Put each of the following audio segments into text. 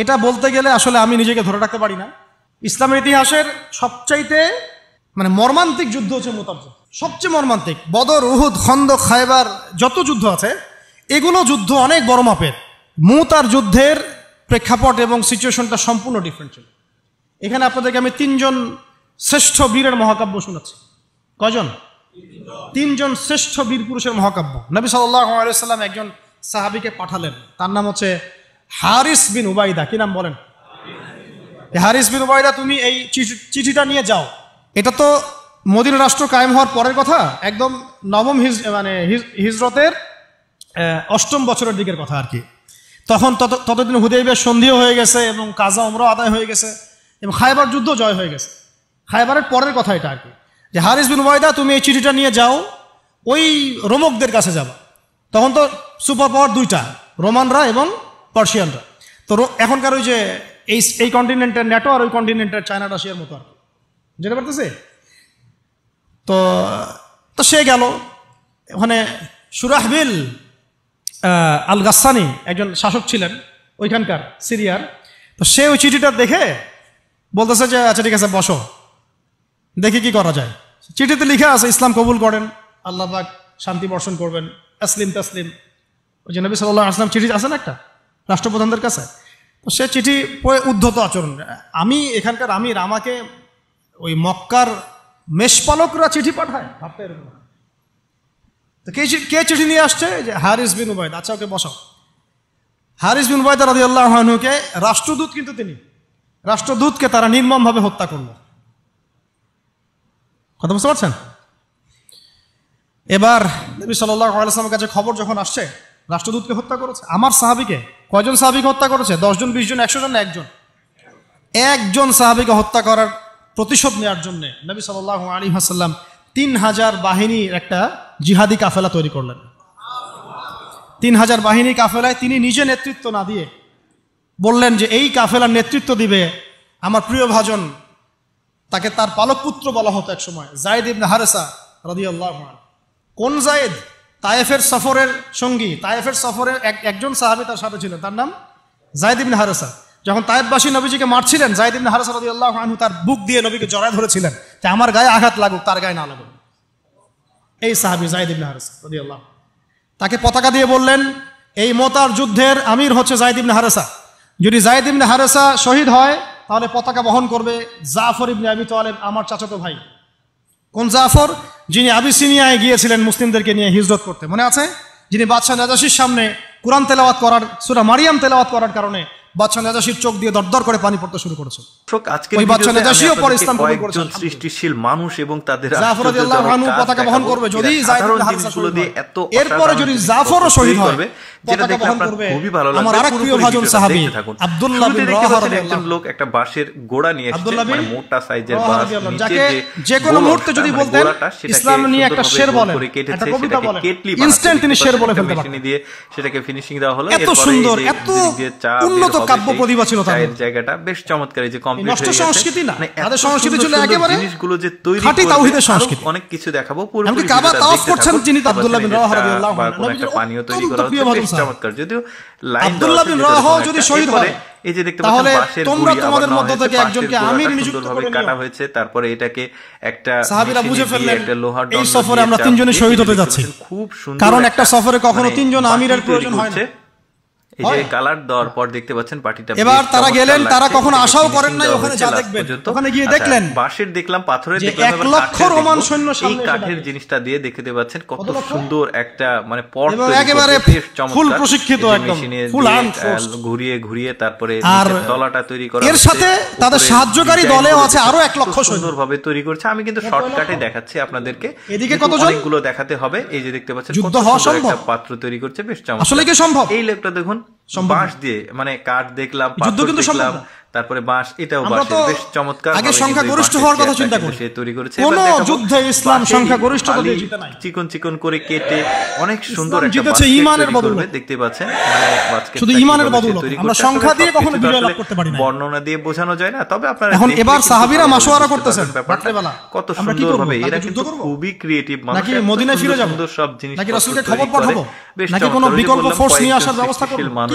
এটা বলতে গেলে আসলে আমি নিজেকে ধরে রাখতে পারি না। ইসলামের ইতিহাসের সবচাইতে মানে মর্মান্তিক যুদ্ধ হচ্ছে মুতার যুদ্ধ, সবচেয়ে মর্মান্তিক। বদর, উহুদ, খন্দক, খায়বার যত যুদ্ধ আছে এগুলো যুদ্ধ অনেক বড় মাপের। মুতার যুদ্ধের প্রেক্ষাপট এবং সিচুয়েশনটা সম্পূর্ণ ডিফারেন্ট ছিল। এখানে আপনাদেরকে আমি 3 জন শ্রেষ্ঠ বীরের মহাকাব্য শোনাচ্ছি। কয়জন? 3 জন শ্রেষ্ঠ বীর পুরুষের মহাকাব্য। নবী সাল্লাল্লাহু আলাইহি ওয়াসাল্লাম একজন সাহাবীকে পাঠালেন, তার নাম হচ্ছে হারিস বিন উবাইদা। কি নাম বলেন? হারিস বিন উবাইদা, তুমি এই চিঠিটা নিয়ে যাও। এটা তো মদিনা রাষ্ট্র কায়েম হওয়ার পরের কথা, একদম নবম হিজরতের 8ম বছরের দিকের কথা আর কি। তখন ততদিন হুদাইবিয়ার সন্ধিও হয়ে গেছে এবং কাজা উমরা আদায় হয়ে গেছে এবং খায়বার যুদ্ধ জয় হয়ে গেছে। খায়বারের পরের কথা এটা আর কি, যে হারিস বিন উবাইদা তুমি এই চিঠিটা নিয়ে যাও, ওই রোমকদের কাছে যাবা। তখন তো সুপার পাওয়ার 2টা, রোমানরা এবং পার্সিয়ানরা। তো এখনকার ওই যে এই কন্টিনেন্টের ন্যাটো আর ওই কন্টিনেন্টের চায়না রাশিয়ার মতো আর কি, যেতে পারতেছে। তো সে গেল ওখানে। সুরাহবিল আল গাসানি একজন শাসক ছিলেন ওইখানকার সিরিয়ার। তো সে ওই চিঠিটা দেখে বলতেছে যে আচ্ছা ঠিক আছে বসো, দেখি কি করা যায়। চিঠিতে লিখা আছে ইসলাম কবুল করেন, আল্লাহ পাক শান্তি বর্ষণ করবেন, আসলিম তাসলিম। ওই যে নবী সাল্লাল্লাহু আলাইহি ওয়াসাল্লাম চিঠি আছে না একটা রাষ্ট্রপ্রধানদের কাছে, তো সে চিঠি পড়ে উদ্ধত আচরণ। আমি এখানকার আমির, আমাকে ওই মক্কার মেষপালকরা চিঠি পাঠায়, ভাবতে এরকম। তো কে চিঠি নিয়ে আসছে? যে হারিস বিন উবাইদা। আচ্ছা ওকে বসাও। হারিস বিন উবাইদা রাদিয়াল্লাহু আনহুকে, রাষ্ট্রদূত কিন্তু তিনি, রাষ্ট্রদূতকে তারা নির্মমভাবে হত্যা করল। কথা বুঝতে পারছেন? এবার নবী সাল্লাল্লাহু আলাইহি ওয়াসাল্লামের কাছে খবর যখন আসছে রাষ্ট্রদূতকে হত্যা করেছে। আমার সাহাবীকে, কয়জন সাহাবীকে হত্যা করেছে? 10 জন, 20 জন, 100 জন না একজন সাহাবীকে হত্যা করার প্রতিশোধ নেওয়ার জন্য নবী সাল্লাল্লাহু আলাইহি ওয়াসাল্লাম 3000 বাহিনীর একটা জিহাদি কাফেলা তৈরি করলেন। 3000 বাহিনী কাফেলায় তিনি নিজে নেতৃত্ব না দিয়ে বললেন যে এই কাফেলার নেতৃত্ব দিবে আমার প্রিয় ভাজন, তাকে তার পালক পুত্র বলা হতো এক সময়, যায়েদ ইবনে হারেসা রাদিয়াল্লাহু আনহু। কোন যায়েদ? তায়েফের সফরের সঙ্গী, তায়েফের সফরে একজন সাহাবী তার সাথে ছিলেন, তার নাম যায়েদ ইবনে হারেসা। যখন তায়েফবাসী নবীজিকে মারছিলেন, যায়েদ ইবনে হারেসা রাদিয়াল্লাহু আনহু তার বুক দিয়ে নবীকে জড়ায় ধরেছিলেন যে আমার গায়ে আঘাত লাগুক, তার গায়ে না লাগুক। এই সাহাবী যায়েদ ইবনে হারেসা রাদিয়াল্লাহু, তাকে পতাকা দিয়ে বললেন এই মোতার যুদ্ধের আমির হচ্ছে যায়েদ ইবনে হারেসা। যদি যায়েদ ইবনে হারেসা শহীদ হয় তাহলে পতাকা বহন করবে জাফর ইবনে আবি তালেব, আমার চাচাতো ভাই। কোন জাফর? যিনি আবিসিনিয়ায় গিয়েছিলেন মুসলিমদেরকে নিয়ে হিজরত করতে, মনে আছে? যিনি বাদশাহ নাজাশির সামনে কোরআন তেলাওয়াত করার, সূরা মারিয়াম তেলাওয়াত করার কারণে বাদশাহ নাজাশির চোখ দিয়ে দরদর করে পানি পড়তে শুরু করেছে। ওই বাদশাহ নাজাশিও পরে ইসলাম কবুল করেছেন। সৃষ্টিশীল মানুষ এবং তাদের জাফর রাদিয়াল্লাহু আনহু পতাকা বহন করবে যদি যায়েদ ইবনে হারেসা শহীদ হয়। এরপরে যদি জাফরও শহীদ হয় পতাকা বহন করবে আমার আরেক প্রিয় ভাজন সাহাবী আব্দুল্লাহ বিন রাওয়াহা রাদিয়াল্লাহু। একজন লোক একটা বাঁশের গোড়া নিয়ে এসেছে, মানে মোটা সাইজের বাঁশ, যাকে যে কোনো মুহূর্তে যদি বলতেন ইসলাম নিয়ে একটা শের বলেন, একটা কবিতা বলেন, ইনস্ট্যান্ট তিনি শের বলে ফেলতে পারতেন। দিয়ে সেটাকে ফিনিশিং দেওয়া হলো। এত সুন্দর, এত উন্নত কাব্য প্রতিভা ছিল তাদের। জায়গাটা বেশ চমৎকার, এই যে কমপ্লিট নষ্ট সংস্কৃতি না, তাদের সংস্কৃতি ছিল একেবারে জিনিসগুলো যে তৈরি খাঁটি তাওহীদের সংস্কৃতি। অনেক কিছু দেখাবো। পুরোপুরি আমি কাবা তাওয়াফ করছেন যিনি আব্দুল্লাহ বিন রাওয়াহা রাদিয়াল্লাহু আনহু, একটা পানীয় তৈরি করা হচ্ছে, বেশ চমৎকার। যদিও লাইন আব্দুল্লাহ বিন রাওয়াহা যদি শহীদ হয় এই যে দেখতে পাচ্ছেন বাঁশের তোমরা গুড়ি তোমাদের মধ্যে থেকে একজনকে আমির নিযুক্ত করে কাটা হয়েছে, তারপরে এটাকে একটা সাহাবীরা বুঝে ফেললেন একটা লোহার এই সফরে আমরা 3 জনই শহীদ হতে যাচ্ছি। খুব সুন্দর, কারণ একটা সফরে কখনো 3 জন আমিরের প্রয়োজন হয় না। এই যে কালার দেওয়ার পর দেখতে পাচ্ছেন পাটিটা। এবার তারা গেলেন, তারা কখনো আশাও করেন নাই ওখানে যা দেখবেন। ওখানে গিয়ে দেখলেন বাঁশের দেখলাম, পাথরের দেখলাম, 1 লক্ষ রোমান সৈন্য সামনে। এই কাঠের জিনিসটা দিয়ে দেখতে পাচ্ছেন কত সুন্দর একটা মানে পট এবং একেবারে ফুল প্রশিক্ষিত, একদম ফুল আর্ম ফোর্স, ঘুরিয়ে ঘুরিয়ে তারপরে তলাটা তৈরি করা। এর সাথে তাদের সাহায্যকারী দলেও আছে আরো 1 লক্ষ সৈন্য, সুন্দরভাবে তৈরি করছে। আমি কিন্তু শর্টকাটে দেখাচ্ছি আপনাদেরকে, এদিকে কতজন অনেকগুলো দেখাতে হবে। এই যে দেখতে পাচ্ছেন যুদ্ধ হওয়া সম্ভব, একটা পাত্র তৈরি করছে, বেশ চমৎকার। আসলে কি সম্ভব? এই লোকটা দেখুন বাঁশ দিয়ে, মানে কাঠ দেখলাম, যুদ্ধ কিন্তু সম্ভব, তারপরে বাঁশ, এটাও বাঁশের, বেশ চমৎকার। আগে সংখ্যা গরিষ্ঠ হওয়ার কথা চিন্তা করি, সে তৈরি করেছে। কোন যুদ্ধে ইসলাম সংখ্যা গরিষ্ঠতা দিয়ে জিতে নাই। চিকন চিকন করে কেটে অনেক সুন্দর একটা জিতেছে ঈমানের বদলে, দেখতে পাচ্ছেন। মানে বাঁশকে শুধু ঈমানের বদলে, আমরা সংখ্যা দিয়ে কখনো বিজয় লাভ করতে পারি না, বর্ণনা দিয়ে বোঝানো যায় না। তবে আপনারা এখন এবার সাহাবীরা মাশওয়ারা করতেছেন রাত্রিবেলা কত সুন্দরভাবে, এরা কিন্তু খুবই ক্রিয়েটিভ মানুষ। নাকি মদিনায় ফিরে যাব, সুন্দর সব জিনিস, নাকি রাসূলকে খবর পাঠাবো, নাকি কোনো বিকল্প ফোর্স নিয়ে আসার ব্যবস্থা করব, কি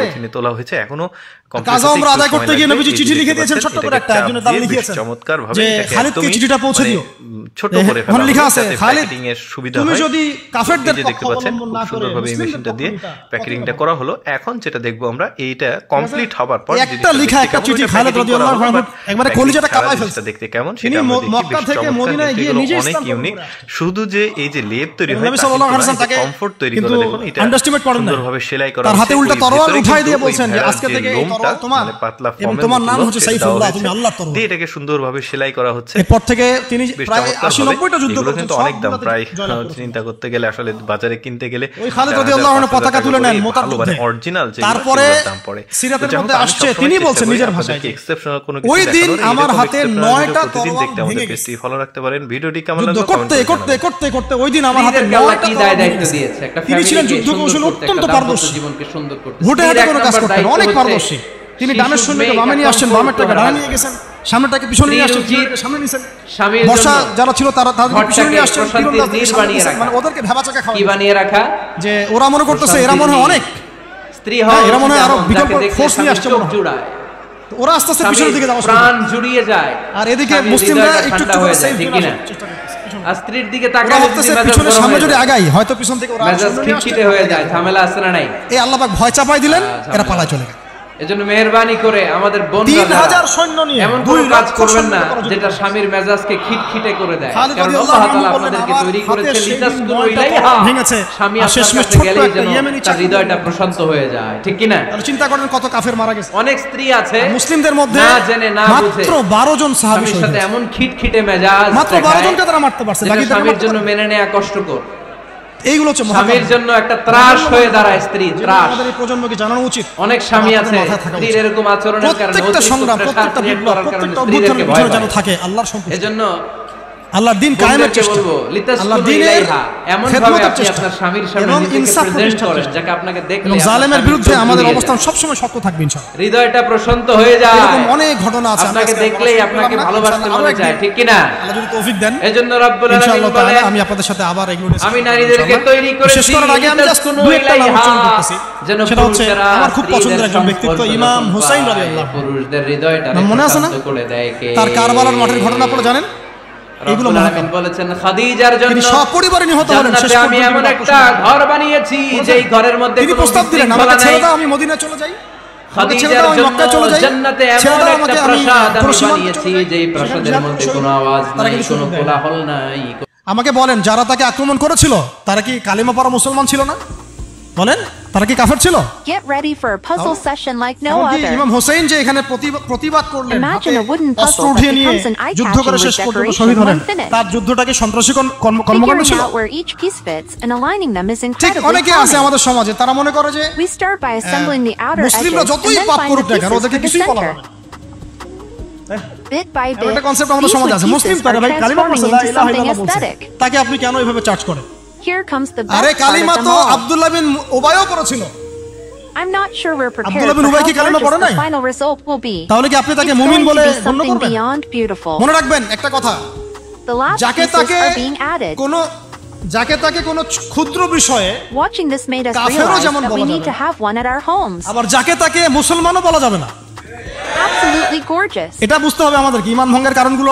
পলিথিনে তোলা হয়েছে, এখনো কাজা ওমরা আদায় করতে গিয়ে নবীজি চিঠি লিখে দিয়েছেন ছোট্ট করে একটা, একজনের দ্বারা লিখিয়েছেন চমৎকার ভাবে যে খালিদকে চিঠিটা পৌঁছে দিও, ছোট করে ফেলা লেখা আছে খালিদ প্যাকেটিং এর সুবিধা তুমি হয়। যদি কাফেরদের এই যে দেখতে পাচ্ছেন খুব সুন্দরভাবে এই মেশিনটা দিয়ে প্যাকেটিংটা করা হলো। এখন যেটা দেখবো আমরা, এইটা কমপ্লিট হওয়ার পর একটা লেখা একটা চিঠি খালিদ রাদিয়াল্লাহু আনহু একবারে কলিজাটা কাঁপায় ফেলছে। দেখতে কেমন কেমন তিনি সেটা আমরা দেখি মক্কা বেশ থেকে চমৎকার, মদিনায় কিন্তু গিয়ে এগুলো নিজে অনেক ইসলাম ইউনিক। গ্রহণ করে শুধু যে এই যে লেপ তৈরি হয় নবী সাল্লাল্লাহু আলাইহি ওয়াসাল্লাম তাকে কমফোর্ট তৈরি কিন্তু করে, দেখুন এটা আন্ডারস্টিমেট করেন না, সুন্দরভাবে সেলাই করা তার হাতে হয়েছে। উল্টা ওই তরোয়াল ভেতরে উঠাই দিয়ে কিন্তু ওই বলছেন যে ভেড়ার আজকে যে থেকে এই লোমটা, তরোয়াল তোমার মানে পাতলা এবং ফমের তোমার মতো নাম লোম, হচ্ছে সেটা সাইফুল্লাহ, দেওয়া তুমি হয়েছে। আল্লাহর তরোয়াল। দিয়ে এটাকে সুন্দরভাবে সেলাই করা হচ্ছে। এরপর থেকে তিনি বেশ প্রায় চমৎকার 80-90টা হবে। যুদ্ধ এগুলো করেছেন, কিন্তু অনেক দাম, সবগুলোতে প্রায় জয়লাভ করেছেন। চিন্তা করতে গেলে আসলে বাজারে কিনতে গেলে ওই খালিদ 4,000, রাদিয়াল্লাহু আনহু 5,000 পতাকা টাকা তুলে করে নেন মোতার ভালো, যুদ্ধে। মানে অরিজিনাল যে তারপরে দাম পড়ে। সিরাতের তো যাই হোক, মধ্যে আমি আসছে, সবসময় তিনি চেষ্টা বলছেন করি নিজের আপনাদেরকে ভাষায়, exceptional কোনো কিছু ওই দিন দেখানোর। আমার এরকম হাতে exceptional 9টা ভিডিও প্রতিদিন তরোয়াল দেখতে আমাদের ভেঙে গেছে। পেজটি ফলো রাখতে পারেন। ভিডিওটি কেমন যুদ্ধ লাগলো করতে কমেন্ট করে করতে জানাবেন। করতে করতে ওই দিন আমার হাতে স্ত্রীদেরকে আল্লাহ 9টা কি তরোয়াল দায় ভেঙে দায়িত্ব গেছে। দিয়েছে? একটা তিনি ছিলেন ফ্যামিলিকে যুদ্ধ সুন্দর কৌশলে করতে, অত্যন্ত একটা পারদর্শী, দাম্পত্য জীবনকে সুন্দর করতে। হুটে স্ত্রীর হাটে এক কোনো কাজ নম্বর করতেন, দায়িত্ব অনেক হচ্ছে পারদর্শী। তিনি she ডানের should সৈন্যকে make বামে a নিয়ে আসছেন, comfort বামেরটাকে to her ডানে নিয়ে husband. গেছেন, সামনেটাকে পিছনে নিয়ে আসছেন, স্ত্রীর পিছনেরটাকে সামনে নিয়েছেন। স্বামীর বর্ষা জন্য যারা ছিল তাদেরকে ঘরটাকে পিছনে নিয়ে আসছেন, প্রশান্তির তীরন্দাজদেরকে নীড় সামনে বানিয়ে নিয়েছেন। রাখা। মানে ওদেরকে ভেবাচাকা কি খাওয়ানো বানিয়ে রাখা? যে ওরা মনে করতেছে এরা মনে হয় অনেক, স্ত্রী হ্যাঁ, হওয়া এরা মনে হয় আরো যেমন, বিকল্প যাকে দেখলে ফোর্স নিয়ে স্বামীর আসছে চোখ মনে হয়। জুড়ায়, ওরা আস্তে আস্তে পিছনের স্বামীর দিকে যাওয়া শুরু প্রাণ করে। জুড়িয়ে যায়, আর এদিকে স্বামীর মুসলিমরা হৃদয়টা একটু ঠান্ডা একটু করে হয়ে যায়, সেফ ঠিক জোনে কিনা? আসার চেষ্টা করতেছে, পিছনে। আর স্ত্রীর দিকে ওরা তাকালে ভাবতেছে মেজাজ পিছনে গরম সামনে হয়ে যদি যায়, আগাই হয়তো পিছন থেকে ওরা মেজাজ সামনে নিয়ে আসছে। খিটখিটে হয়ে যায়, ঝামেলা আছে না নাই? এই আল্লাহ পাক ভয় চাপাই দিলেন, ঝামেলা। এরা পালায় চলে গেল। এজন্য মেহেরবানি করে আমাদের বোনরা 3000 সৈন্য নিয়ে এমন 2 কোনো কাজ লক্ষ করবেন না সৈন্য করা যেটা যুদ্ধ। স্বামীর মেজাজকে খিটখিটে করে দেয়। খালিদ কারণ রাদিয়াল্লাহু আল্লাহ আনহু তাআলা বললেন, আপনাদেরকে আমার তৈরি হাতে করেছে সেই লিতাসকুনু 9টা ইলাইহা। তরবারি ভেঙেছে। স্বামী আর আপনার শেষমেশ কাছে ছোট্ট গেলেই একটা যেন ইয়েমেনি তার চাকরি হৃদয়টা দিয়ে প্রশান্ত হয়ে যায়, ঠিক কি না? তাহলে চিন্তা করেন কত কাফের মারা গেছে। অনেক স্ত্রী আছে মুসলিমদের মধ্যে না জেনে না বুঝে মাত্র 12 জন সাহাবী স্বামীর শহীদ সাথে হয়েছে। এমন খিটখিটে মেজাজ মাত্র 12 জনকে তারা মারতে পারছে, যেটা বাকিদের স্বামীর মারতে জন্য পারেনি। মেনে নেওয়া কষ্টকর। এইগুলো হচ্ছে স্বামীর জন্য একটা ত্রাস হয়ে দাঁড়ায় স্ত্রী, যেগুলো ত্রাস। আমাদের এই প্রজন্মকে জানানো উচিত। অনেক স্বামী আছে মাথায় থাকা স্ত্রীর উচিত। এরকম আচরণের কারণে প্রত্যেকটা অতিরিক্ত সংগ্রাম, প্রেসার প্রত্যেকটা ক্রিয়েট বিপ্লব, করার কারণে প্রত্যেকটা স্ত্রীদেরকে অভ্যুত্থানের ভয় পিছনে যেন পায়। থাকে আল্লাহর সন্তুষ্টি, এজন্য আল্লাহর দিন কায়েমের বোনদেরকে চেষ্টা, বলবো, লিতাসকুনু আল্লাহর দিনের ইলাইহা, এমন ভাবে খেদমতের আপনি চেষ্টা আপনার স্বামীর সামনে এবং নিজেকে ইনসাফ প্রেজেন্ট প্রতিষ্ঠার করেন, চেষ্টা। যাকে আপনাকে দেখলে এবং আপনার জালেমের স্বামীর বিরুদ্ধে চোখ আমাদের জুড়িয়ে অবস্থান যায়। সবসময় শক্ত থাকবে ইনশাআল্লাহ। হৃদয়টা প্রশান্ত হয়ে যায়। এরকম অনেক ঘটনা আছে, আমরা আপনাকে আজকে দেখলেই বলা আপনাকে সম্ভব না, ভালোবাসতে ইনশাআল্লাহ মনে আরো চায়, একদিন ঠিক কি না? আল্লাহ যদি তৌফিক দেন এজন্য রব্বুল আলামিন ইনশাআল্লাহ বলেন, তাআলা আমি আপনাদের সাথে আবার এগুলো নিয়ে আমি কথা বলবো নারীদেরকে ইনশাআল্লাহ। তৈরি করেছি শেষ করার আগে আমি জাস্ট লিতাসকুনু দুই একটা নাম ইলাইহা, উচ্চারণ করতেছি। যেন সেটা হচ্ছে পুরুষেরা আমার খুব পছন্দের স্ত্রীদের একজন ব্যক্তিত্ব সংস্পর্শ ইমাম যখন হুসাইন পায়, রাদিয়াল্লাহু আনহু। পুরুষদের হৃদয়টা নাম মনে আছে না? প্রশান্ত করে দেয় কে? তার কারবালার মাঠের ঘটনা পড়ে জানেন? এগুলো রব্বুল মহাকাল। আলামিন বলেছেন খাদিজার জন্য তিনি সপরিবারে নিহত হলেন, শেষ জান্নাতে আমি পর্যন্ত এমন তিনি একটা ঘর বানিয়েছি যেই ঘরের মধ্যে তিনি কোনো প্রস্তাব দিলেন, বিশৃঙ্খলা আমাকে ছেড়ে নাই। দাও, আমি মদিনায় চলে যাই, আমাকে ছেড়ে খাদিজার দাও, আমি জন্য মক্কায় চলে যাই, জান্নাতে ছেড়ে এমন দাও একটা আমাকে, আমি প্রাসাদ আমি পরশুরাম বানিয়েছি চলে যাই। যেই সেখানে প্রাসাদের জিহাদ মধ্যে শহীদ কোনো আওয়াজ তারা নাই, কিন্তু কোনো শহীদ হয়। কোলাহল নাই। আমাকে বলেন, যারা তাকে আক্রমণ করেছিল তারা কি কালিমা পড়া মুসলমান ছিল না? বলেন, তারা কি কাফের ছিল? Get ready for a puzzle session like no এমনকি other. ইমাম হোসেন যে এখানে প্রতিবাদ করলেন, Imagine হাতে a wooden অস্ত্র puzzle that উঠিয়ে নিয়ে becomes an eye-catching যুদ্ধ করে with শেষ পর্যন্ত decoration শহীদ হলেন, when finished. তার যুদ্ধটাকে সন্ত্রাসী কর্মকাণ্ড Figuring ছিল? out where each piece fits and aligning them is ঠিক incredibly অনেকে আছে common. আমাদের সমাজে, তারা মনে করে যে We start by assembling the outer edges মুসলিমরা and যতই then পাপ find করুক the না কেন pieces ওদেরকে for the কিছুই বলা center. হবে না। Bit by এমন একটা bit, কনসেপ্ট আমাদের these সমাজে wood আছে, মুসলিম pieces তারা are ভাই কালিমা পড়ছে, transforming লা into ইলাহা something ইল্লাল্লাহ বলছে, aesthetic. তাকে আপনি কেন এইভাবে চার্জ করেন? Here comes the আরে best part কালিমা of তো them all. আব্দুল্লাহ বিন উবাইও পড়েছিল, I'm not sure we're prepared Abdullah for bin Ubay how কি কালিমা gorgeous পড়ে নাই? the final result will be. তাহলে কি আপনি তাকে It's মুমিন going to বলে be গণ্য something করবেন? beyond beautiful. মনে রাখবেন একটা কথা, The last যাকে pieces তাকে are being added. কোনো ক্ষুদ্র বিষয়ে, Watching this made us কাফেরও realize যেমন that we বলা need যাবে to have one at our homes. আবার যাকে তাকে মুসলমানও বলা যাবে না। Absolutely gorgeous. এটা বুঝতে হবে আমাদের, কি ইমান ভঙ্গের কারণগুলো